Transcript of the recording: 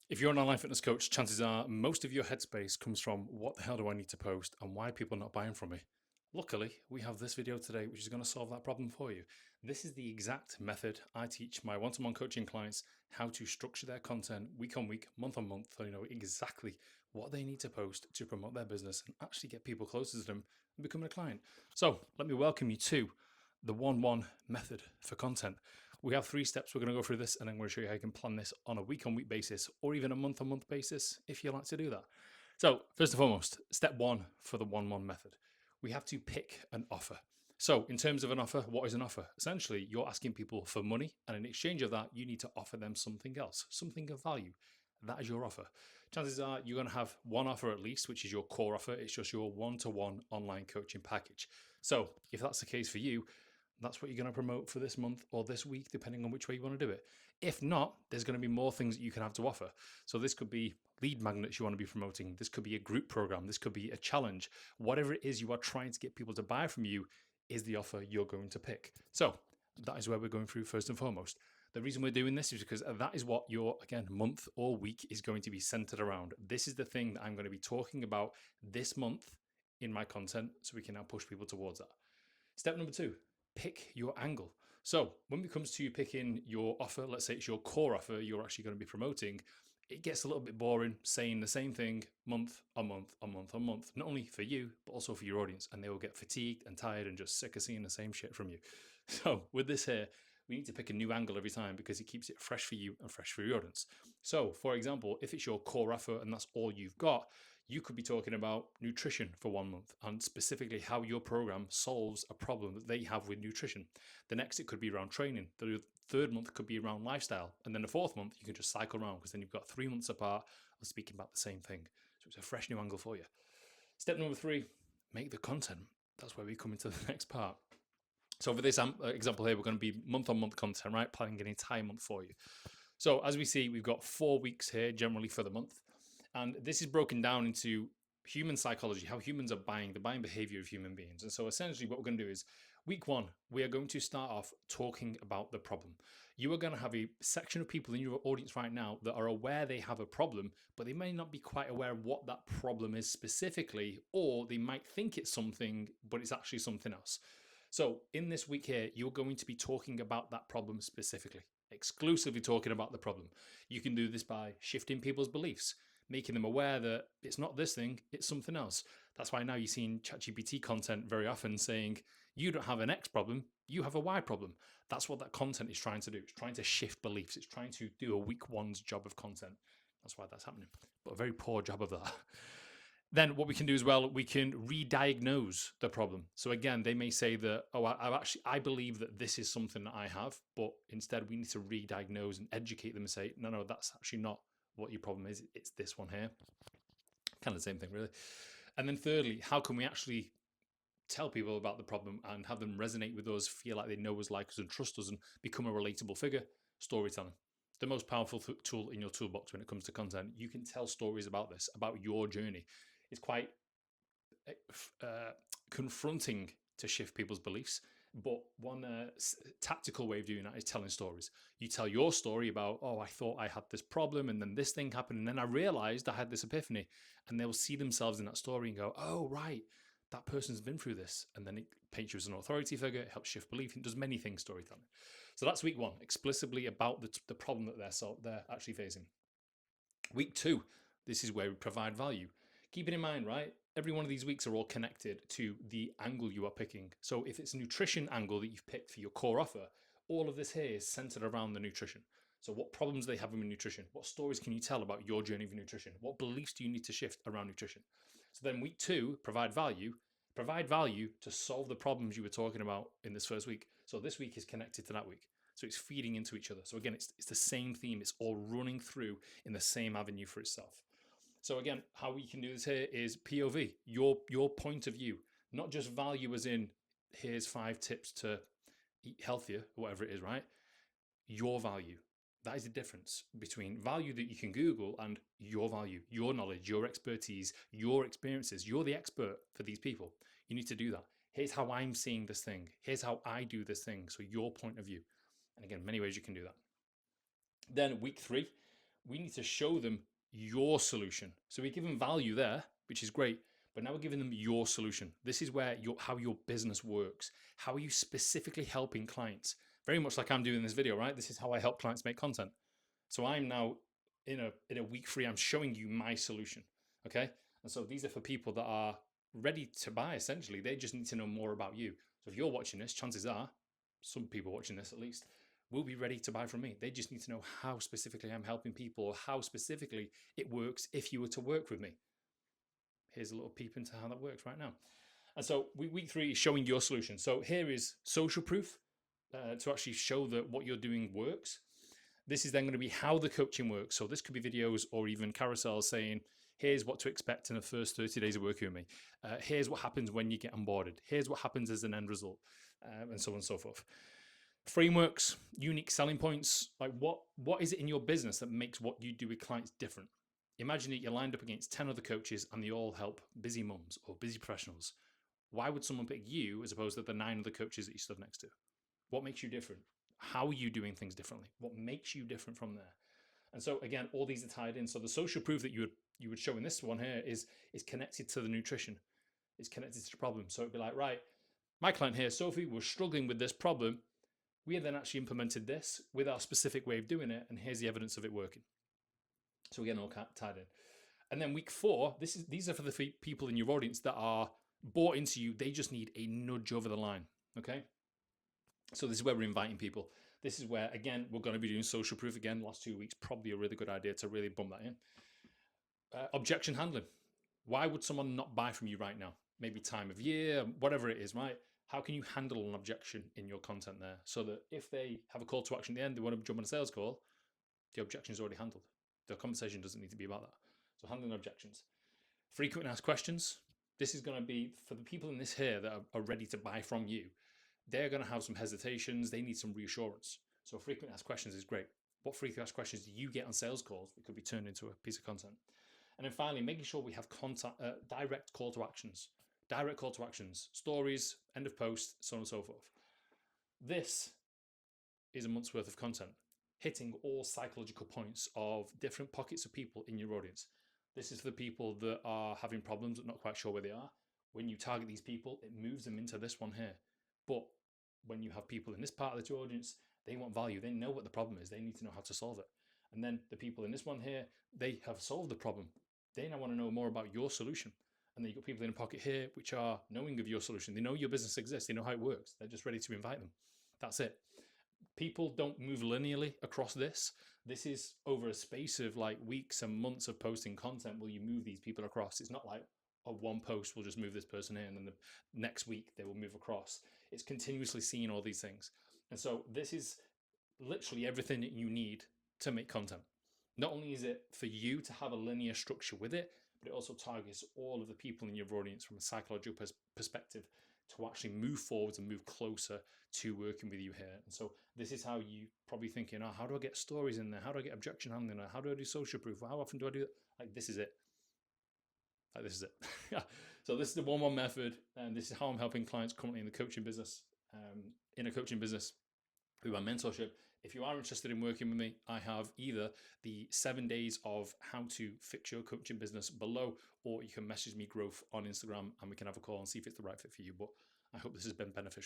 If you're an online fitness coach, chances are most of your headspace comes from what the hell do I need to post and why are people not buying from me? Luckily, we have this video today which is going to solve that problem for you. This is the exact method I teach my one-to-one coaching clients how to structure their content week on week, month on month, so they know exactly what they need to post to promote their business and actually get people closer to them and becoming a client. So let me welcome you to the 1-1 method for content. We have 3 steps. We're going to go through this and I'm going to show you how you can plan this on a week-on-week basis or even a month-on-month basis if you like to do that. So first and foremost, step 1 for the 1-1 method. We have to pick an offer. So in terms of an offer, what is an offer? Essentially, you're asking people for money and in exchange of that, you need to offer them something else, something of value. That is your offer. Chances are you're going to have one offer at least, which is your core offer. It's just your one-to-one online coaching package. So if that's the case for you, that's what you're going to promote for this month or this week, depending on which way you want to do it. If not, there's going to be more things that you can have to offer. So this could be lead magnets you want to be promoting. This could be a group program. This could be a challenge. Whatever it is you are trying to get people to buy from you is the offer you're going to pick. So that is where we're going through first and foremost. The reason we're doing this is because that is what your, again, month or week is going to be centered around. This is the thing that I'm going to be talking about this month in my content so we can now push people towards that. Step number 2, pick your angle. So when it comes to picking your offer, let's say it's your core offer you're actually going to be promoting, it gets a little bit boring saying the same thing month on month on month on month, not only for you, but also for your audience. And they will get fatigued and tired and just sick of seeing the same shit from you. So with this here, we need to pick a new angle every time because it keeps it fresh for you and fresh for your audience. So for example, if it's your core offer and that's all you've got, you could be talking about nutrition for 1 month and specifically how your program solves a problem that they have with nutrition. The next, it could be around training. The third month could be around lifestyle. And then the fourth month, you can just cycle around because then you've got 3 months apart of speaking about the same thing. So it's a fresh new angle for you. Step number 3, make the content. That's where we come into the next part. So for this example here, we're going to be month on month content, right? Planning an entire month for you. So as we see, we've got 4 weeks here generally for the month. And this is broken down into human psychology, how humans are buying, the buying behavior of human beings. And so essentially what we're going to do is week 1, we are going to start off talking about the problem. You are going to have a section of people in your audience right now that are aware they have a problem, but they may not be quite aware of what that problem is specifically, or they might think it's something, but it's actually something else. So in this week here, you're going to be talking about that problem specifically, exclusively talking about the problem. You can do this by shifting people's beliefs, making them aware that it's not this thing, it's something else. That's why now you're seeing ChatGPT content very often saying, you don't have an X problem, you have a Y problem. That's what that content is trying to do. It's trying to shift beliefs. It's trying to do a week 1's job of content. That's why that's happening. But a very poor job of that. Then what we can do as well, we can re-diagnose the problem. So again, they may say that, oh, I believe that this is something that I have, but instead we need to re-diagnose and educate them and say, no, that's actually not what your problem is. It's this one here. Kind of the same thing, really. And then thirdly, how can we actually tell people about the problem and have them resonate with us, feel like they know us, like us, and trust us, and become a relatable figure? Storytelling. The most powerful tool in your toolbox when it comes to content. You can tell stories about this, about your journey. It's quite confronting to shift people's beliefs. But one tactical way of doing that is telling stories. You tell your story about, oh, I thought I had this problem and then this thing happened and then I realized I had this epiphany. And they'll see themselves in that story and go, oh, right, that person's been through this. And then it paints you as an authority figure, it helps shift belief, it does many things storytelling. So that's week 1, explicitly about the problem that they're actually facing. Week 2, this is where we provide value. Keep it in mind, right? Every one of these weeks are all connected to the angle you are picking. So if it's a nutrition angle that you've picked for your core offer, all of this here is centered around the nutrition. So what problems do they have with nutrition? What stories can you tell about your journey of nutrition? What beliefs do you need to shift around nutrition? So then week 2, provide value to solve the problems you were talking about in this first week. So this week is connected to that week. So it's feeding into each other. So again, it's the same theme. It's all running through in the same avenue for itself. So again, how we can do this here is POV, your point of view, not just value as in here's 5 tips to eat healthier, whatever it is, right? Your value. That is the difference between value that you can Google and your value, your knowledge, your expertise, your experiences. You're the expert for these people. You need to do that. Here's how I'm seeing this thing. Here's how I do this thing. So your point of view. And again, many ways you can do that. Then week 3, we need to show them your solution. So we give them value there, which is great, but now we're giving them your solution. This is where how your business works. How are you specifically helping clients? Very much like I'm doing in this video, right? This is how I help clients make content. So I'm now in a week 3, I'm showing you my solution, okay? And so these are for people that are ready to buy, essentially. They just need to know more about you. So if you're watching this, chances are, some people watching this at least, will be ready to buy from me. They just need to know how specifically I'm helping people, or how specifically it works if you were to work with me. Here's a little peep into how that works right now. And so week 3 is showing your solution. So here is social proof to actually show that what you're doing works. This is then going to be how the coaching works. So this could be videos or even carousels saying, here's what to expect in the first 30 days of working with me. Here's what happens when you get onboarded. Here's what happens as an end result, and so on and so forth. Frameworks, unique selling points. Like what is it in your business that makes what you do with clients different? Imagine that you're lined up against 10 other coaches and they all help busy mums or busy professionals. Why would someone pick you as opposed to the 9 other coaches that you stood next to? What makes you different? How are you doing things differently? What makes you different from there? And so again, all these are tied in. So the social proof that you would show in this one here is connected to the nutrition. It's connected to the problem. So it'd be like, right, my client here, Sophie, was struggling with this problem. We had then actually implemented this with our specific way of doing it, and here's the evidence of it working. So again, all tied in. And then week 4, these are for the people in your audience that are bought into you. They just need a nudge over the line, okay? So this is where we're inviting people. This is where, again, we're going to be doing social proof again. Last 2 weeks, probably a really good idea to really bump that in. Objection handling. Why would someone not buy from you right now? Maybe time of year, whatever it is, right? How can you handle an objection in your content there so that if they have a call to action at the end, they want to jump on a sales call, the objection is already handled. The conversation doesn't need to be about that. So handling objections. Frequent asked questions. This is going to be for the people in this here that are ready to buy from you. They're going to have some hesitations. They need some reassurance. So frequent asked questions is great. What frequent asked questions do you get on sales calls that could be turned into a piece of content? And then finally, making sure we have direct call to actions. Direct call to actions, stories, end of post, so on and so forth. This is a month's worth of content, hitting all psychological points of different pockets of people in your audience. This is for the people that are having problems but not quite sure where they are. When you target these people, it moves them into this one here. But when you have people in this part of the audience, they want value. They know what the problem is. They need to know how to solve it. And then the people in this one here, they have solved the problem. They now want to know more about your solution. And then you've got people in a pocket here which are knowing of your solution. They know your business exists. They know how it works. They're just ready to invite them. That's it. People don't move linearly across this. This is over a space of like weeks and months of posting content will you move these people across. It's not like a one post will just move this person in and then the next week they will move across. It's continuously seeing all these things. And so this is literally everything that you need to make content. Not only is it for you to have a linear structure with it, but it also targets all of the people in your audience from a psychological perspective to actually move forward and move closer to working with you here. And so this is how you probably thinking, oh, how do I get stories in there? How do I get objection handling? How do I do social proof? How often do I do it? Like, this is it. Like, this is it. So this is the 1-1 method. And this is how I'm helping clients currently in the coaching business, in a coaching business through my mentorship. If you are interested in working with me, I have either the 7 days of how to fix your coaching business below, or you can message me Growth on Instagram and we can have a call and see if it's the right fit for you. But I hope this has been beneficial.